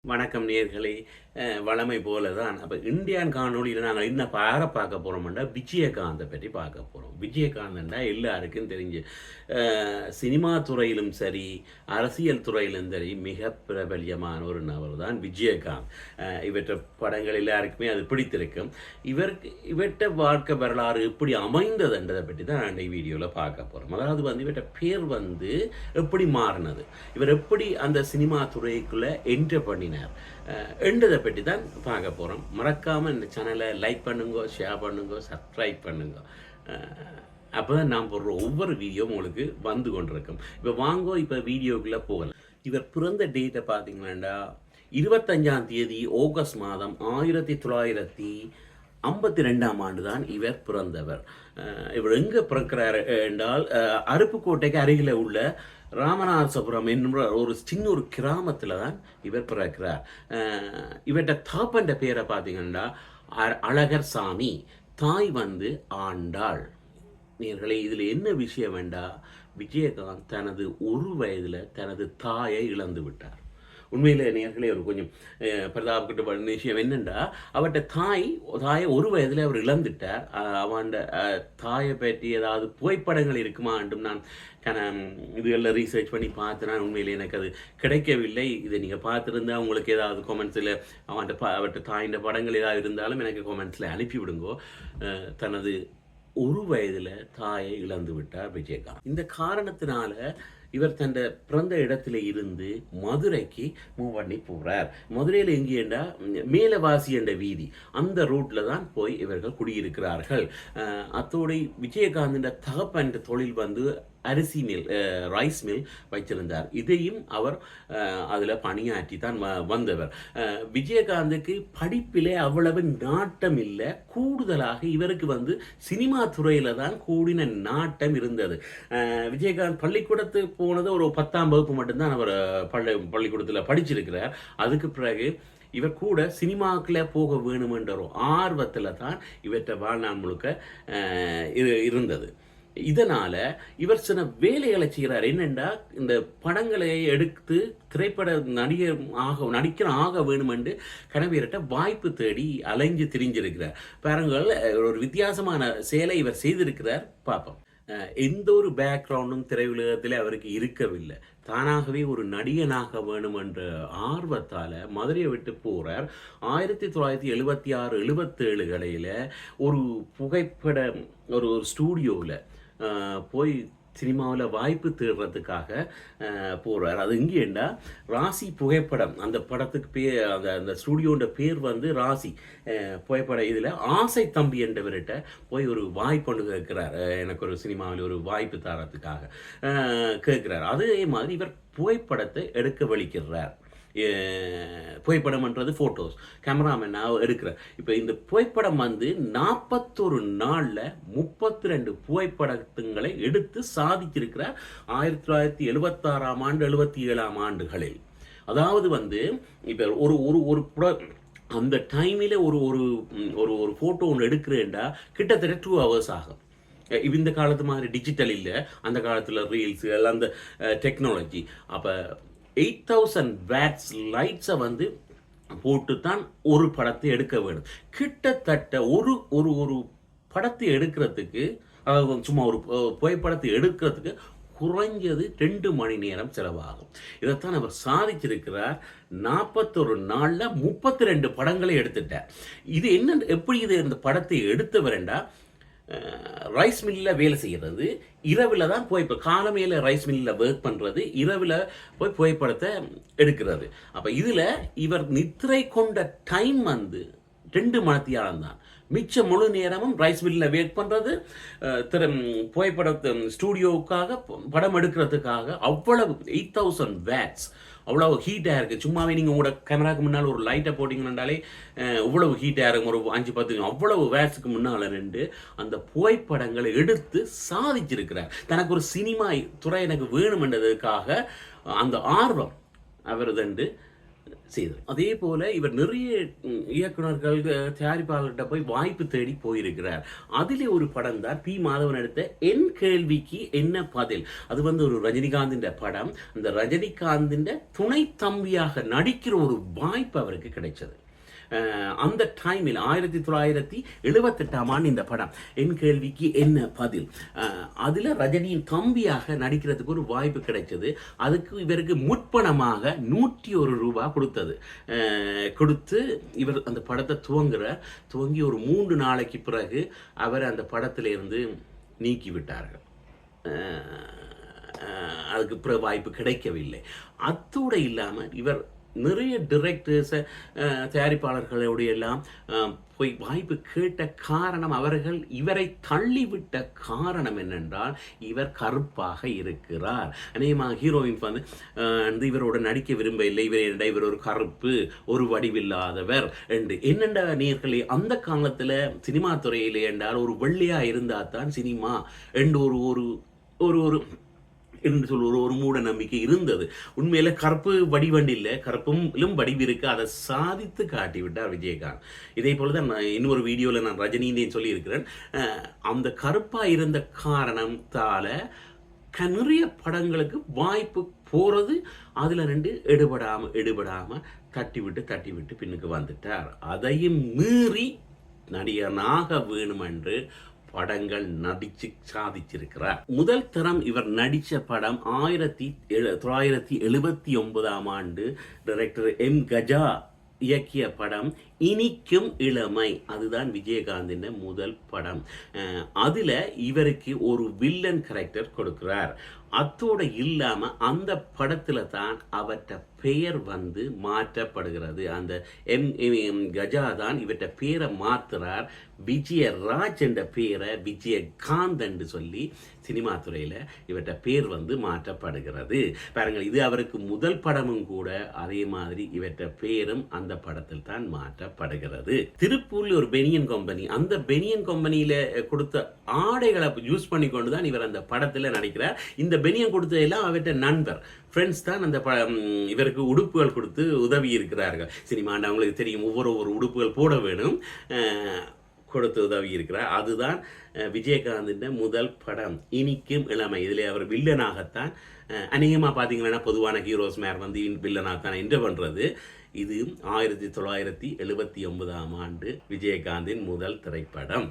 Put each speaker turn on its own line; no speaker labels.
வணக்கம் நேர்களே. வழமை போல தான். அப்போ இந்தியான் காணொலியில் நாங்கள் என்ன பார்க்க போகிறோம்னா விஜயகாந்தை பற்றி பார்க்க போகிறோம். விஜயகாந்தண்டா எல்லாருக்கும் தெரிஞ்சு சினிமா துறையிலும் சரி அரசியல் துறையிலும் சரி மிக பிரபல்யமான ஒரு நபர் தான் விஜயகாந்த். இவற்றை படங்கள் எல்லாருக்குமே அது பிடித்திருக்கும். இவற்றை வாழ்க்கை வரலாறு எப்படி அமைந்ததுன்றதை பற்றி தான் நான் இந்த வீடியோவில் பார்க்க போகிறோம். அதாவது இவற்றை பேர் எப்படி மாறினது, இவர் எப்படி அந்த சினிமா துறைக்குள்ளே என்டர் பண்ணினார் என்றதை பற்றி தான் பார்க்க போகிறோம். மறக்காமல் இந்த சேனலை லைக் பண்ணுங்க, ஷேர் பண்ணுங்க, சப்ஸ்கிரைப் பண்ணுங்க. அப்போ தான் நான் போடுற ஒவ்வொரு வீடியோவும் உங்களுக்கு வந்து கொண்டிருக்கும். இப்போ வீடியோக்குள்ளே போகலாம். இவர் பிறந்த டேட்டை பார்த்தீங்கன்னா 25ஆம் தேதி ஆகஸ்ட் மாதம் 1952ஆம் ஆண்டு தான் இவர் பிறந்தவர். இவர் எங்கே பிறக்கிறார் என்றால் அருப்புக்கோட்டைக்கு அருகில் உள்ள ராமநாதபுரம் என்ற ஒரு சின்ன ஒரு கிராமத்தில் தான் இவர் பிறக்கிறார். இவர்கிட்ட தாப்பன்ற பேரை பார்த்தீங்கன்னா அழகர் சாமி, தாய் ஆண்டாள். நேர்களே, இதில் என்ன விஷயம் வேண்டாம், விஜயகாந்த் தனது ஒரு வயதில் தனது தாயை இழந்து விட்டார். உண்மையில் நேர்களே ஒரு கொஞ்சம் பிரதாபக்கிட்ட பண்ண விஷயம் என்னென்னா, அவர்கிட்ட தாயை ஒரு வயதில் அவர் இழந்துட்டார். அவன் தாயை பற்றி ஏதாவது புகைப்படங்கள் இருக்குமா என்றும் நான் இதுகளில் ரீசர்ச் பண்ணி பார்த்தேன்னா உண்மையில் எனக்கு அது கிடைக்கவில்லை. இதை நீங்கள் பார்த்துருந்தா உங்களுக்கு ஏதாவது கொமெண்ட்ஸில் அவர்கிட்ட தாயின் படங்கள் ஏதாவது இருந்தாலும் எனக்கு கொமெண்ட்ஸில் அனுப்பிவிடுங்கோ. தனது ஒரு வயதில் தாயை இழந்து விட்டார் விஜயகாந்த். இந்த காரணத்தினால இவர் தன் பிறந்த இடத்துல இருந்து மதுரைக்கு மூவ் பண்ணி போகிறார். மதுரையில் எங்கேண்டா மேலவாசி என்ற வீதி, அந்த ரூட்டில் தான் போய் இவர்கள் குடியிருக்கிறார்கள். அத்தோடு விஜயகாந்தின் தகப்பன் தொழில் அரிசி மில், ரைஸ் மில் வைத்திருந்தார். இதையும் அவர் அதில் பணியாற்றி தான் வந்தவர். விஜயகாந்துக்கு படிப்பிலே அவ்வளவு நாட்டம் இல்லை. கூடுதலாக இவருக்கு சினிமா துறையில் தான் கூடின நாட்டம் இருந்தது. விஜயகாந்த் பள்ளிக்கூடத்து போனது ஒரு 10ஆம் வகுப்பு மட்டும்தான் அவர் பள்ளிக்கூடத்தில் படிச்சிருக்கிறார். அதுக்கு பிறகு இவர் கூட சினிமாக்குள்ள போக வேணுமென்ற ஒரு ஆர்வத்தில் தான் இவற்றை வாழ்நாள் முழுக்க இருந்தது. இதனால இவர் சில வேலைகளை செய்கிறார். என்னென்னா, இந்த படங்களை எடுத்து திரைப்பட நடிக்க ஆக வேணுமென்று கனவியர்கிட்ட வாய்ப்பு தேடி அலைஞ்சு திரிஞ்சிருக்கிறார். பாருங்கள், ஒரு வித்தியாசமான செயலை இவர் செய்திருக்கிறார். பார்ப்போம். எந்த ஒரு பேக்ரவுண்டும் திரையுலகத்தில் அவருக்கு இருக்கவில்லை. தானாகவே ஒரு நடிகனாக வேணும் என்ற ஆர்வத்தால் மதுரையை விட்டு போகிறார். 1976-77 ஒரு புகைப்பட ஒரு ஸ்டூடியோவில் போய் சினிமாவில் வாய்ப்பு தேடுறதுக்காக போகிறார். அது எங்கேண்டா ராசி புகைப்படம், அந்த படத்துக்கு பேர், அந்த ஸ்டூடியோட பேர் ராசி புகைப்படம். இதில் ஆசை தம்பி என்றவர்கிட்ட போய் ஒரு வாய்ப்பு கேட்குறார். எனக்கு ஒரு சினிமாவில் ஒரு வாய்ப்பு தரத்துக்காக கேட்குறார். அதே மாதிரி இவர் புகைப்படத்தை எடுக்க வலிக்கிறார். புகைப்படம்ன்றது ஃபோட்டோஸ், கேமராமேனாக எடுக்கிறார். இப்போ இந்த புகைப்படம் 41 நாளில் 32 புகைப்படங்களை எடுத்து சாதிச்சிருக்கிறார் 1976ஆம் ஆண்டு 77ஆம் ஆண்டுகளில். அதாவது இப்போ ஒரு ஒரு அந்த டைமில் ஒரு ஒரு ஒரு ஃபோட்டோ ஒன்று எடுக்கிறேன்டா கிட்டத்தட்ட 2 hours ஆகும். இந்த காலத்து மாதிரி டிஜிட்டல் இல்லை, அந்த காலத்தில் ரீல்ஸு எல்லாம் அந்த டெக்னாலஜி. அப்போ 8000 watts லைட்ஸை போட்டு தான் ஒரு படத்தை எடுக்க வேணும். கிட்டத்தட்ட ஒரு ஒரு ஒரு படத்தை எடுக்கிறதுக்கு, அதாவது சும்மா ஒரு புகைப்படத்தை எடுக்கிறதுக்கு குறைஞ்சது 2 மணி நேரம் செலவாகும். இதைத்தான் அவர் சாதிச்சிருக்கிறார். 41 நாளில் 32 படங்களை எடுத்துட்டார். இது என்ன, எப்படி இந்த படத்தை எடுத்தவரண்டா, ரைஸ் மில்லில் வேலை செய்கிறது, இரவில் தான் காலமையில் ரைஸ் மில்லில் ஒர்க் பண்ணுறது, இரவில் போய் புகைப்படத்தை எடுக்கிறது. அப்போ இதில் இவர் நித்திரை கொண்ட டைம் 2 மணித்தியாலம் தான். மிச்ச முழு நேரமும் ரைஸ் மில்லில் ஒர்க் பண்ணுறது, புகைப்படத்தை ஸ்டூடியோவுக்காக படம் எடுக்கிறதுக்காக. அவ்வளவு 8000 watts, அவ்வளவு ஹீட்டாக இருக்குது. சும்மாவே நீங்கள் உங்களோட கேமராவுக்கு முன்னால் ஒரு லைட்டை போட்டிங்கன்னாலே இவ்வளவு ஹீட்டாக இருக்கும். ஒரு 5-10 அவ்வளவு வேட்ஸுக்கு முன்னால் நின்று அந்த புகைப்படங்களை எடுத்து சாதிச்சிருக்கிறார். தனக்கு ஒரு சினிமா துறை எனக்கு வேணுமென்றதுக்காக அந்த ஆர்வம் அவர் செய்தார். அதே போல இவர் நிறைய இயக்குனர்கள் தயாரிப்பாளர்கிட்ட போய் வாய்ப்பு தேடி போயிருக்கிறார். அதிலே ஒரு படம் தான் பி மாதவன் எடுத்த என் கேள்விக்கு என்ன பதில். அது ஒரு ரஜினிகாந்தின் படம். அந்த ரஜினிகாந்தின் துணை தம்பியாக நடிக்கிற ஒரு வாய்ப்பு அவருக்கு கிடைச்சது. அந்த டைமில் 1978ஆம் ஆண்டு இந்த படம் என் கேள்விக்கு என்ன பதில். அதில் ரஜினியின் தம்பியாக நடிக்கிறதுக்கு ஒரு வாய்ப்பு கிடைச்சது. அதுக்கு இவருக்கு முற்பணமாக 101 ரூபாய் கொடுத்து இவர் அந்த படத்தை துவங்கி ஒரு 3 நாளைக்கு பிறகு அவர் அந்த படத்திலிருந்து நீக்கி விட்டார்கள். அதுக்கு பிறகு வாய்ப்பு கிடைக்கவில்லை. அத்தோடு இல்லாமல் இவர் நிறைய டிரெக்டர்ஸை தயாரிப்பாளர்களோடு எல்லாம் போய் வாய்ப்பு கேட்ட காரணம், அவர்கள் இவரை தள்ளிவிட்ட காரணம் என்னென்றால் இவர் கருப்பாக இருக்கிறார். அநேகமாக ஹீரோயின் இவரோட நடிக்க விரும்பவில்லை, இவர் ஒரு கருப்பு, ஒரு வடிவில்லாதவர் என்று. என்னென்ன நேர்களே, அந்த காலத்தில் சினிமா துறையிலே என்றால் ஒரு வெள்ளையாக இருந்தால் தான் சினிமா என்று ஒரு என்று சொல்லுவது ஒரு மூட நம்பிக்கை இருந்தது. உண்மையில கருப்பு வடிவண்டி இல்லை, கருப்பும் வடிவு இருக்கு. அதை சாதித்து காட்டிவிட்டார் விஜயகாந்த். இதே போலதான் இன்னொரு வீடியோவில் நான் ரஜினின்னு சொல்லியிருக்கிறேன். அந்த கருப்பா இருந்த காரணத்தால நிறைய படங்களுக்கு வாய்ப்பு போறது, அதுல 2 எடுபடாம தட்டிவிட்டு பின்னுக்கு வந்துட்டார். அதையும் மீறி நடிகனாக வேணும் என்று படங்கள் நடிச்சு சாதிச்சிருக்கிறார். முதல் தரம் இவர் நடித்த படம் 1979ஆம் ஆண்டு டைரக்டர் எம் கஜா இயக்கிய படம் இனிக்கும் இளமை. அதுதான் விஜயகாந்தின் முதல் படம். அதுல இவருக்கு ஒரு வில்லன் கேரக்டர் கொடுக்கிறார். அத்தோடு இல்லாம அந்த படத்துல தான் அவற்ற பெயர் மாற்றப்படுகிறது. அந்த எம் கஜா தான் இவற்ற பேரை மாத்துறார். விஜயராஜ் என்ற பேரை விஜயகாந்த் என்று சொல்லி சினிமா துறையில இவற்ற பேர் மாற்றப்படுகிறது. பாருங்கள், இது அவருக்கு முதல் படமும் கூட. அதே மாதிரி இவற்ற பேரும் அந்த படத்தில் தான் மாற்றப்படுகிறது. திருப்பூர்ல ஒரு பெனியன் கம்பெனி, அந்த பெனியன் கம்பெனியில கொடுத்த ஆடைகளை யூஸ் பண்ணி கொண்டுதான் இவர் அந்த படத்துல நடிக்கிறார். இந்த பெனியன் கொடுத்ததெல்லாம் அவற்ற நண்பர் ஃப்ரெண்ட்ஸ் தான் அந்த இவருக்கு உடுப்புகள் கொடுத்து உதவி இருக்கிறார்கள். சினிமாண்ட அவங்களுக்கு தெரியும், ஒவ்வொரு உடுப்புகள் போட வேணும், கொடுத்து உதவி இருக்கிறார். அதுதான் விஜயகாந்தின் முதல் படம் இனிக்கும் இளமை. இதில் அவர் வில்லனாகத்தான் அநேகமாக பார்த்தீங்கன்னா பொதுவான ஹீரோஸ் மேர் வில்லனாகத்தான் என்டர் பண்ணுறது. இது 1979ஆம் ஆண்டு விஜயகாந்தின் முதல் திரைப்படம்.